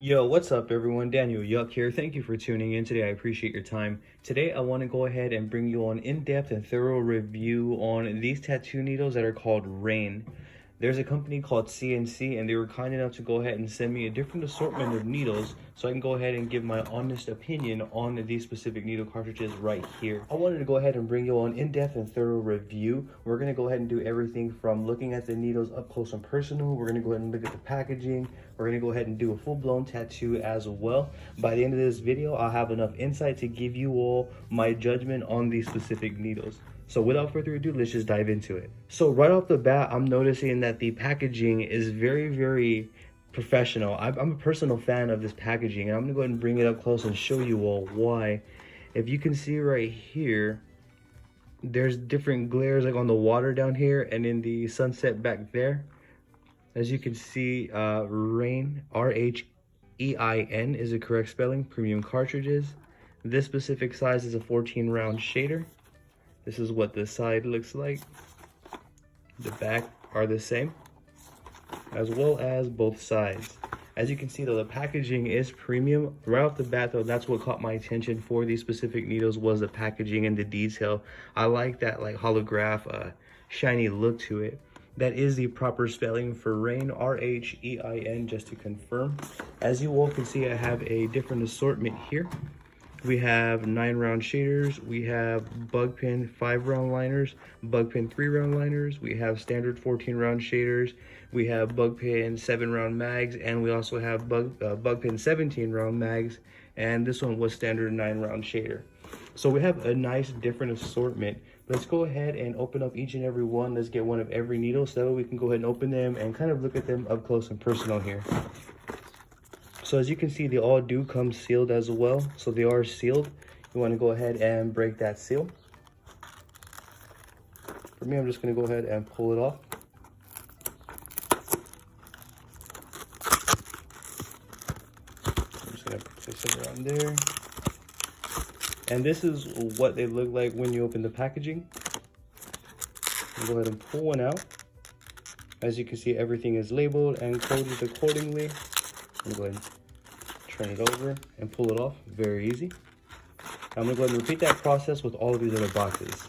Yo, what's up everyone? Daniel Yuck here. Thank you for tuning in today. I appreciate your time. Today I want to go ahead and bring you an in-depth and thorough review on these tattoo needles that are called Rhein. There's a company called CNC and they were kind enough to go ahead and send me a different assortment of needles so I can go ahead and give my honest opinion on these specific needle cartridges right here. I wanted to go ahead and bring you an in-depth and thorough review. We're going to go ahead and do everything from looking at the needles up close and personal. We're going to go ahead and look at the packaging. We're going to go ahead and do a full-blown tattoo as well. By the end of this video, I'll have enough insight to give you all my judgment on these specific needles. So without further ado, let's just dive into it. So right off the bat, I'm noticing that the packaging is very professional. I'm a personal fan of this packaging, and I'm gonna go ahead and bring it up close and show you all why. If you can see right here, there's different glares like on the water down here and in the sunset back there. As you can see, Rhein, R-H-E-I-N is the correct spelling, premium cartridges. This specific size is a 14 round shader. This is what the side looks like. The back are the same, as well as both sides. As you can see though, the packaging is premium. Right off the bat though, that's what caught my attention for these specific needles was the packaging and the detail. I like that like holograph, shiny look to it. That is the proper spelling for Rhein, R-H-E-I-N, just to confirm. As you all can see, I have a different assortment here. We have 9 round shaders, we have bug pin 5 round liners, bug pin 3 round liners, we have standard 14 round shaders, we have bug pin 7 round mags, and we also have bug pin 17 round mags, and this one was standard 9 round shader. So we have a nice different assortment. Let's go ahead and open up each and every one. Let's get one of every needle so that way we can go ahead and open them and kind of look at them up close and personal here. So as you can see, they all do come sealed as well. So they are sealed. You want to go ahead and break that seal. For me, I'm just going to go ahead and pull it off. I'm just going to place it around there. And this is what they look like when you open the packaging. Go ahead and pull one out. As you can see, everything is labeled and coded accordingly. I'm going to go ahead and turn it over and pull it off. Very easy. I'm going to go ahead and repeat that process with all of these other boxes.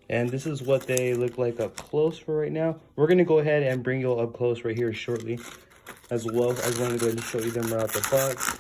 And this is what they look like up close for right now. We're going to go ahead and bring you all up close right here shortly, as well as I'm going to go ahead and show you them right out the box.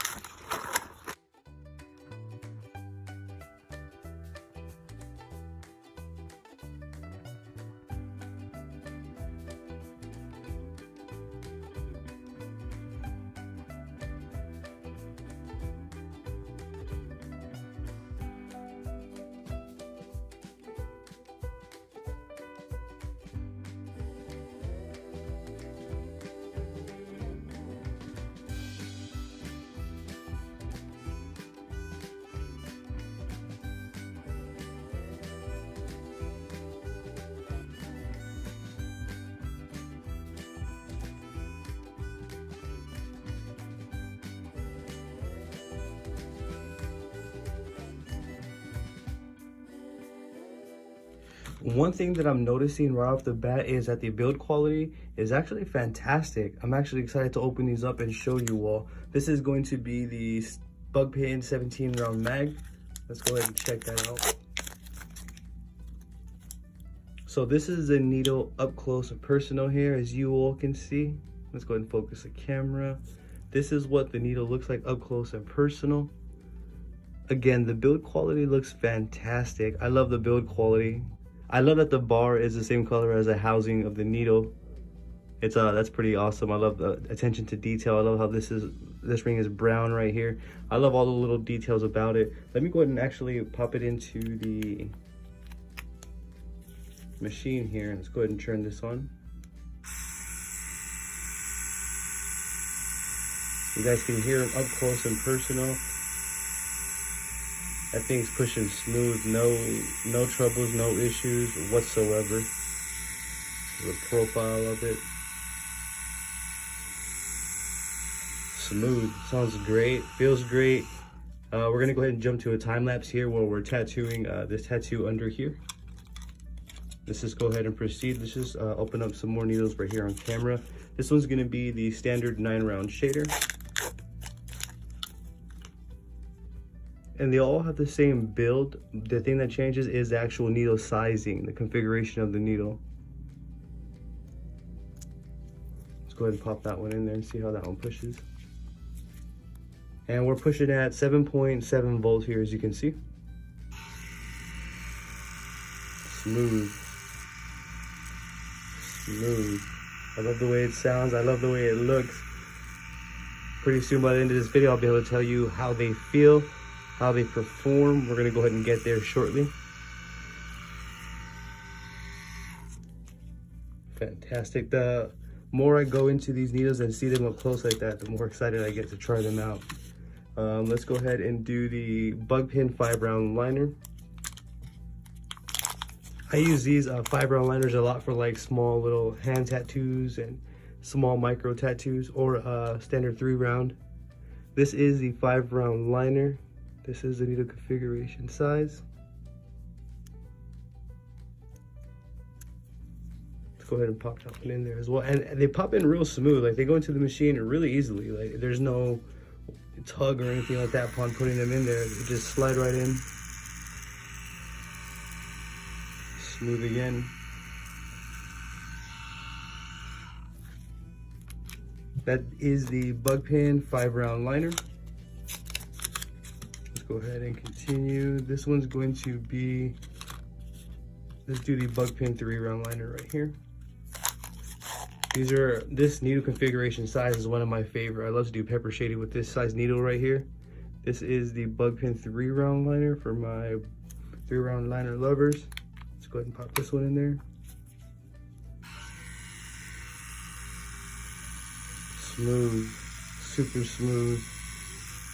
One thing that I'm noticing right off the bat is that the build quality is actually fantastic. I'm actually excited to open these up and show you all. This is going to be the bug pin 17 round mag. Let's go ahead and check that out. So this is a needle up close and personal here, as you all can see. Let's go ahead and focus the camera. This is what the needle looks like up close and personal. Again, the build quality looks fantastic. I love the build quality. I love that the bar is the same color as the housing of the needle. It's that's pretty awesome. I love the attention to detail. I love how this ring is brown right here. I love all the little details about it. Let me go ahead and actually pop it into the machine here. Let's go ahead and turn this on. You guys can hear them up close and personal. That thing's pushing smooth, no troubles, no issues whatsoever. The profile of it. Smooth, sounds great, feels great. We're gonna go ahead and jump to a time lapse here where we're tattooing this tattoo under here. Let's just go ahead and proceed. Let's just open up some more needles right here on camera. This one's gonna be the standard 9-round shader. And they all have the same build. The thing that changes is the actual needle sizing, the configuration of the needle. Let's go ahead and pop that one in there and see how that one pushes. And we're pushing at 7.7 volts here, as you can see. Smooth. Smooth. I love the way it sounds. I love the way it looks. Pretty soon by the end of this video, I'll be able to tell you how they feel, how they perform. We're gonna go ahead and get there shortly. Fantastic. The more I go into these needles and see them up close like that, the more excited I get to try them out. Let's go ahead and do the bug pin 5-round liner. I use these 5-round liners a lot for like small little hand tattoos and small micro tattoos, or standard 3-round. This is the 5-round liner. This is the needle configuration size. Let's go ahead and pop that one in there as well. And they pop in real smooth, like they go into the machine really easily. Like there's no tug or anything like that upon putting them in there. They just slide right in. Smooth again. That is the bug pin 5-round liner. Let's go ahead and continue. This one's going to be, let's do the bug pin 3-round liner right here. This needle configuration size is one of my favorite. I love to do pepper shading with this size needle right here. This is the bug pin 3-round liner for my 3-round liner lovers. Let's go ahead and pop this one in there. Smooth, super smooth.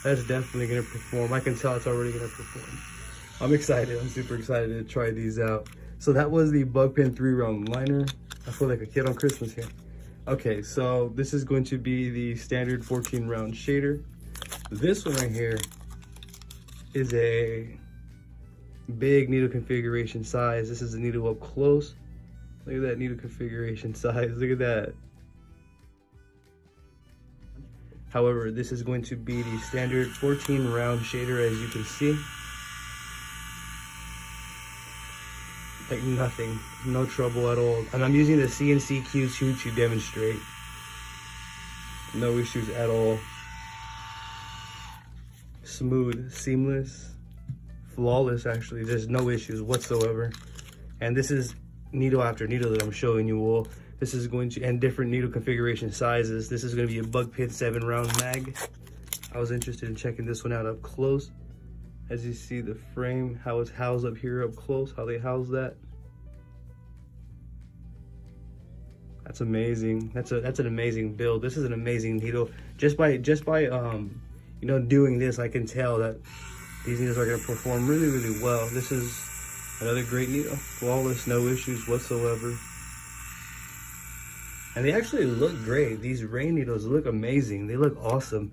That's definitely gonna perform. I can tell it's already gonna perform. I'm excited, I'm super excited to try these out. So that was the bug pin 3-round liner. I feel like a kid on Christmas here. Okay, so this is going to be the standard 14-round shader. This one right here is a big needle configuration size. This is a needle up close. Look at that needle configuration size, look at that. However, this is going to be the standard 14-round shader, as you can see. Like nothing, no trouble at all. And I'm using the CNC Q2 to demonstrate. No issues at all. Smooth, seamless, flawless actually. There's no issues whatsoever. And this is needle after needle that I'm showing you all. This is going to, and different needle configuration sizes. This is going to be a bug pin 7-round mag. I was interested in checking this one out up close. As you see the frame, how it's housed up here up close, how they house that. That's amazing. That's an amazing build. This is an amazing needle. Just by you know, doing this, I can tell that these needles are going to perform really, really well. This is another great needle. Flawless, no issues whatsoever. And they actually look great. These Rhein needles look amazing. They look awesome.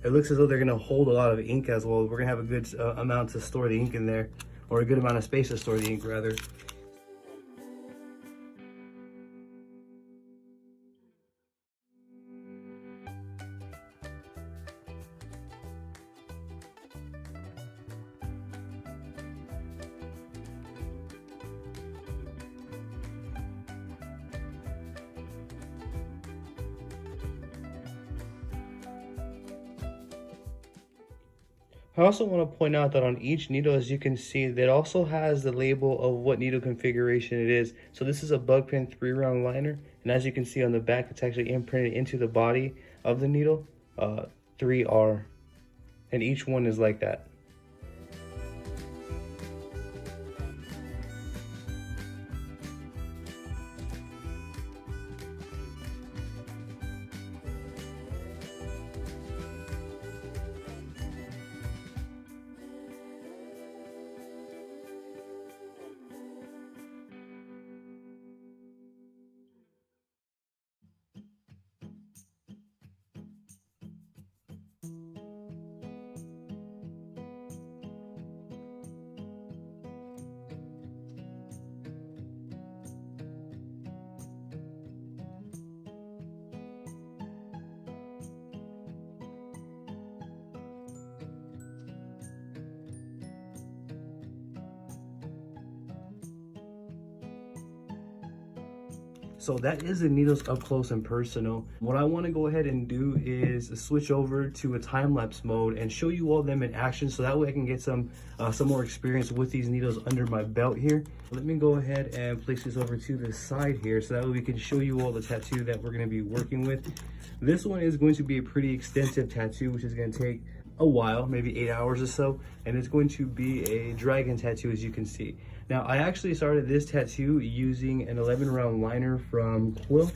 It looks as though they're gonna hold a lot of ink as well. We're gonna have a good amount to store the ink in there, or a good amount of space to store the ink rather. I also want to point out that on each needle, as you can see, that also has the label of what needle configuration it is. So this is a bug pin 3-round liner, and as you can see on the back, it's actually imprinted into the body of the needle, 3R, and each one is like that. So that is the needles up close and personal. What I want to go ahead and do is switch over to a time-lapse mode and show you all them in action, so that way I can get some more experience with these needles under my belt here. Let me go ahead and place this over to the side here, so that way we can show you all the tattoo that we're going to be working with. This one is going to be a pretty extensive tattoo, which is going to take a while, maybe 8 hours or so, and it's going to be a dragon tattoo, as you can see. Now, I actually started this tattoo using an 11-round liner from Quill,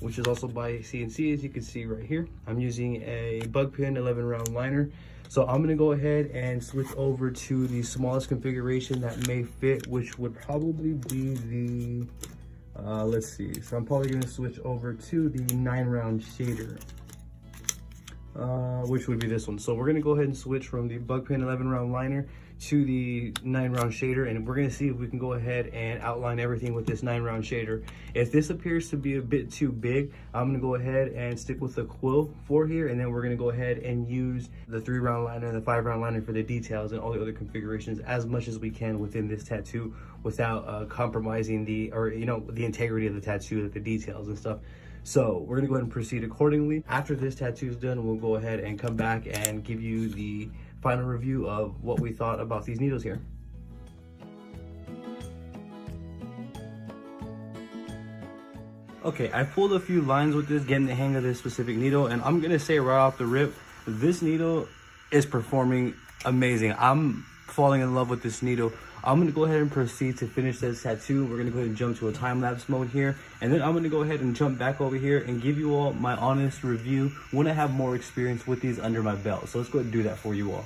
which is also by CNC, as you can see right here. I'm using a bug pin 11-round liner. So I'm gonna go ahead and switch over to the smallest configuration that may fit, which would probably be the, let's see. So I'm probably gonna switch over to the 9-round shader, which would be this one. So we're gonna go ahead and switch from the bug pin 11-round liner to the 9-round shader, and we're going to see if we can go ahead and outline everything with this 9-round shader. If this appears to be a bit too big, I'm going to go ahead and stick with the Quill 4 here, and then we're going to go ahead and use the 3-round liner and the 5-round liner for the details and all the other configurations as much as we can within this tattoo without compromising the integrity of the tattoo, the details and stuff. So we're gonna go ahead and proceed accordingly. After this tattoo is done, we'll go ahead and come back and give you the final review of what we thought about these needles here. Okay, I pulled a few lines with this, getting the hang of this specific needle, and I'm gonna say right off the rip, this needle is performing amazing. I'm falling in love with this needle. I'm gonna go ahead and proceed to finish this tattoo. We're gonna go ahead and jump to a time-lapse mode here, and then I'm gonna go ahead and jump back over here and give you all my honest review when I have more experience with these under my belt. So let's go ahead and do that for you all.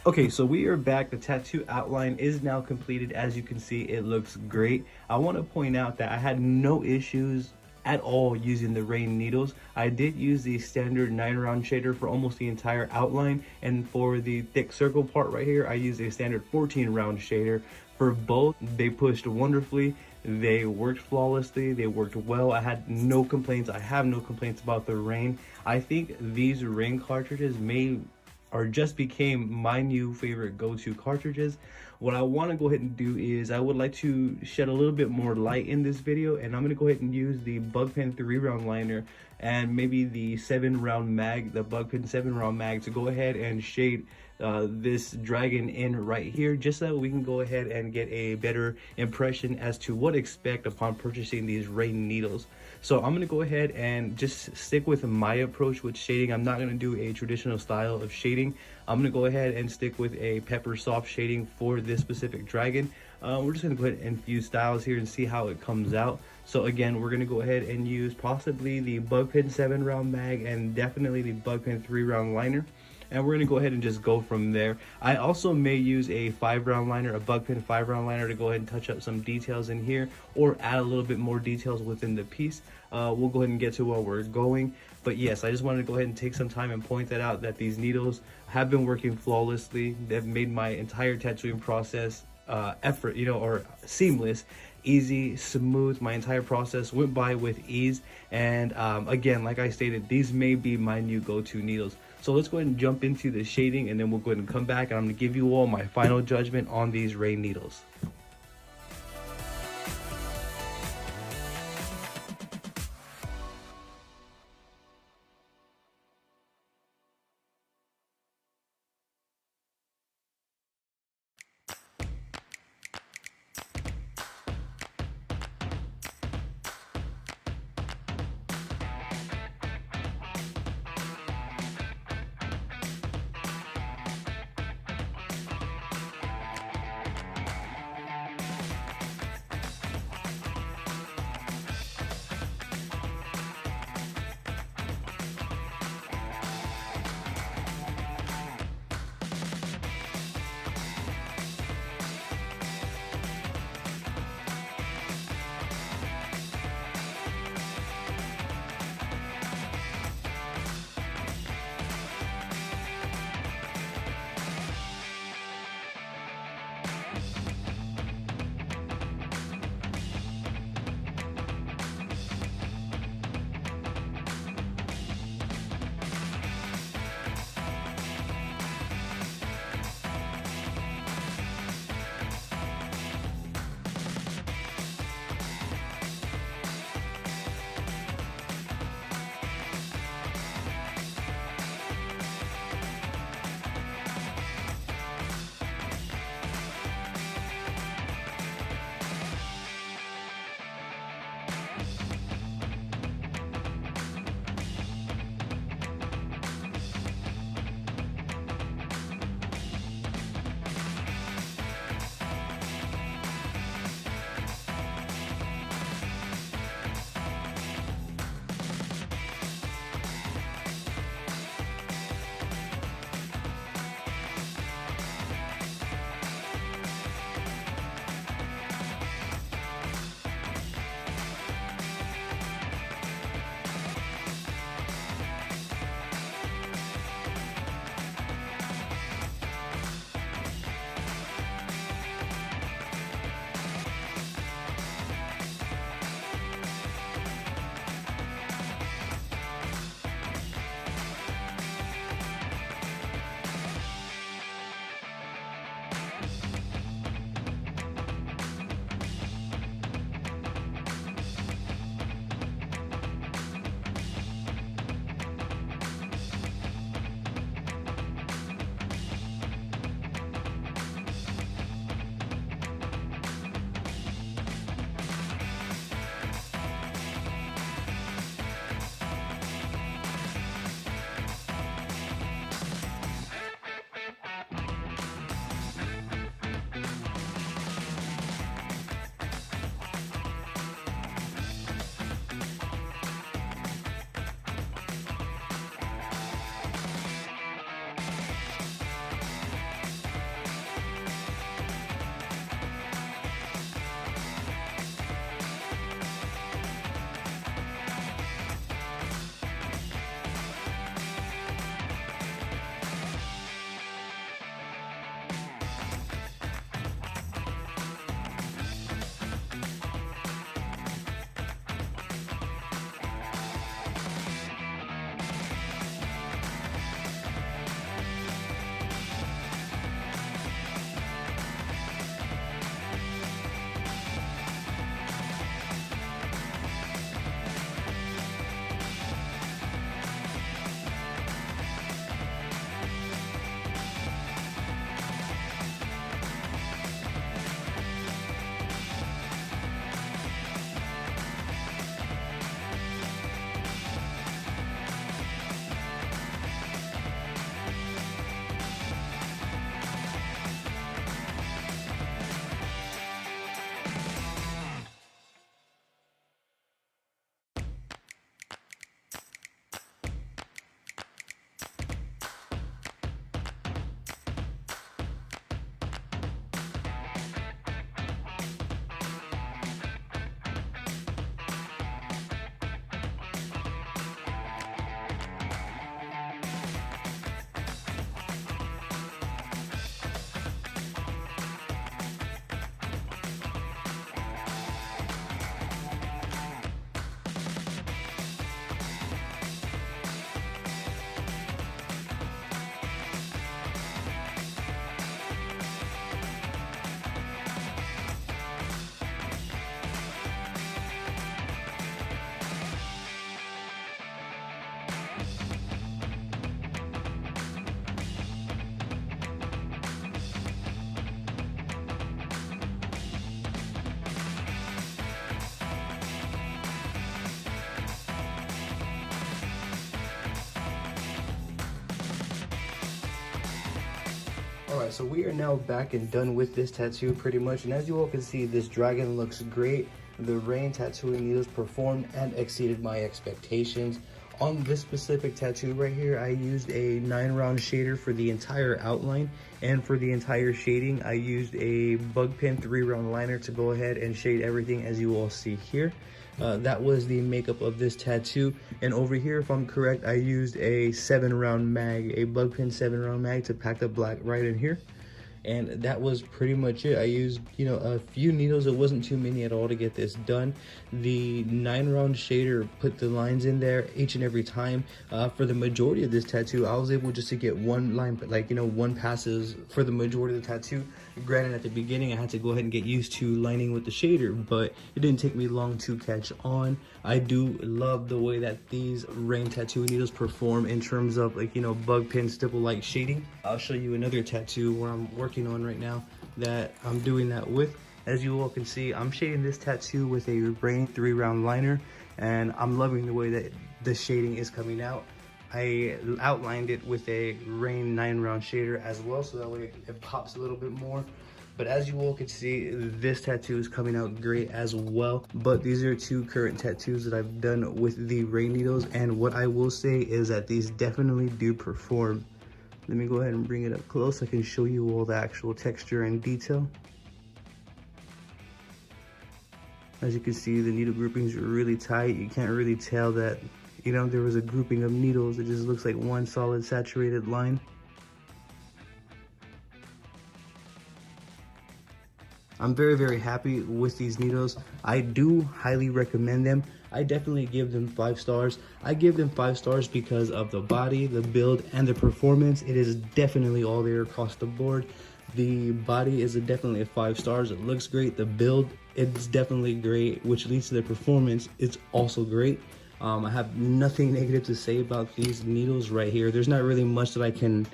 Okay, so we are back. The tattoo outline is now completed. As you can see, it looks great. I want to point out that I had no issues at all using the Rhein needles. I did use the standard 9-round shader for almost the entire outline, and for the thick circle part right here, I used a standard 14-round shader. For both, they pushed wonderfully. They worked flawlessly. They worked well. I had no complaints. I have no complaints about the Rhein. I think these Rhein cartridges just became my new favorite go-to cartridges. What I want to go ahead and do is I would like to shed a little bit more light in this video, and I'm going to go ahead and use the bug pin 3-round liner and maybe the 7-round mag, the bug pin 7-round mag, to go ahead and shade this dragon in right here, just so that we can go ahead and get a better impression as to what to expect upon purchasing these Rhein needles. So I'm going to go ahead and just stick with my approach with shading. I'm not going to do a traditional style of shading. I'm going to go ahead and stick with a pepper soft shading for this specific dragon. We're just going to put in a few styles here and see how it comes out. So again, we're going to go ahead and use possibly the bug pin 7-round mag and definitely the bug pin 3-round liner. And we're going to go ahead and just go from there. I also may use a 5-round liner, a bug pin 5-round liner, to go ahead and touch up some details in here or add a little bit more details within the piece. We'll go ahead and get to where we're going. But yes, I just wanted to go ahead and take some time and point that out, that these needles have been working flawlessly. They've made my entire tattooing process seamless, easy, smooth. My entire process went by with ease. And again, like I stated, these may be my new go-to needles. So let's go ahead and jump into the shading, and then we'll go ahead and come back and I'm going to give you all my final judgment on these Rhein needles. So we are now back and done with this tattoo pretty much, and as you all can see, this dragon looks great. The Rhein tattooing needles performed and exceeded my expectations. On this specific tattoo right here, I used a 9-round shader for the entire outline, and for the entire shading, I used a bug pin 3-round liner to go ahead and shade everything as you all see here. That was the makeup of this tattoo. And over here, if I'm correct, I used a 7-round mag, a bug pin 7-round mag to pack the black right in here. And that was pretty much it. I used, a few needles. It wasn't too many at all to get this done. The 9-round shader put the lines in there each and every time. For the majority of this tattoo, I was able just to get one line, one passes for the majority of the tattoo. Granted, at the beginning, I had to go ahead and get used to lining with the shader, but it didn't take me long to catch on. I do love the way that these Rhein tattoo needles perform in terms of bug pin stipple-like shading. I'll show you another tattoo where I'm working on right now that I'm doing that with. As you all can see, I'm shading this tattoo with a Rhein 3-round liner, and I'm loving the way that the shading is coming out. I outlined it with a Rhein 9-round shader as well, so that way it pops a little bit more. But as you all can see, this tattoo is coming out great as well. But these are 2 current tattoos that I've done with the Rhein needles, and what I will say is that these definitely do perform. Let me go ahead and bring it up close. I can show you all the actual texture and detail. As you can see, the needle groupings are really tight. You can't really tell that there was a grouping of needles. It just looks like one solid saturated line. I'm very, very happy with these needles. I do highly recommend them. I definitely give them 5 stars. I give them 5 stars because of the body, the build, and the performance. It is definitely all there across the board. The body is definitely a 5 stars. It looks great. The build, it's definitely great, which leads to the performance. It's also great. I have nothing negative to say about these needles right here. There's not really much that I can,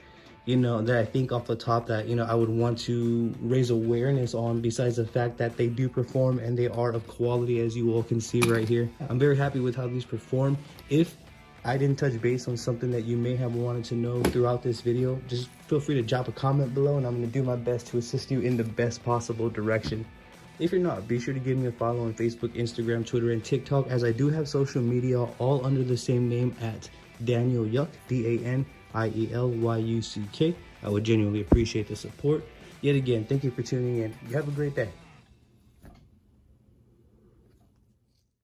that I think off the top that, I would want to raise awareness on, besides the fact that they do perform and they are of quality, as you all can see right here. I'm very happy with how these perform. If I didn't touch base on something that you may have wanted to know throughout this video, just feel free to drop a comment below, and I'm going to do my best to assist you in the best possible direction. If you're not, be sure to give me a follow on Facebook, Instagram, Twitter, and TikTok, as I do have social media all under the same name at Daniel Yuck, DANIELYUCK. I would genuinely appreciate the support. Yet again, thank you for tuning in. You have a great day.